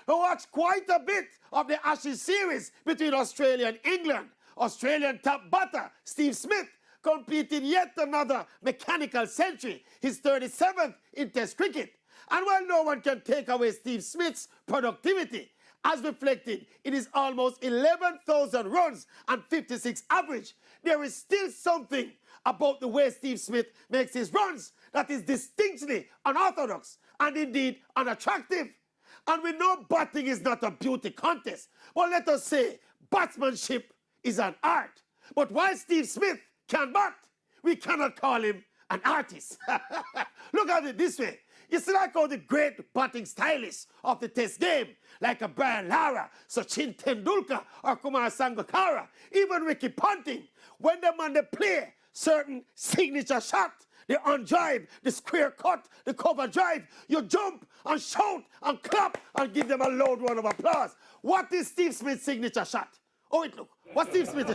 I watched quite a bit of the Ashes series between Australia and England. Australian top batter Steve Smith completed yet another mechanical century, his 37th in Test cricket. And while no one can take away Steve Smith's productivity, as reflected in his almost 11,000 runs and 56 average, there is still something about the way Steve Smith makes his runs that is distinctly unorthodox and indeed unattractive. And we know batting is not a beauty contest, but let us say batsmanship is an art. But while Steve Smith can bat, we cannot call him an artist. Look at it this way. It's like all the great batting stylists of the Test game, like a Brian Lara, Sachin Tendulkar, or Kumar Sangakkara, even Ricky Ponting, when the man they play certain signature shot, the on drive, the square cut, the cover drive, you jump and shout and clap and give them a loud round of applause. What is Steve Smith's signature shot? Oh, wait, look. What's Steve Smith?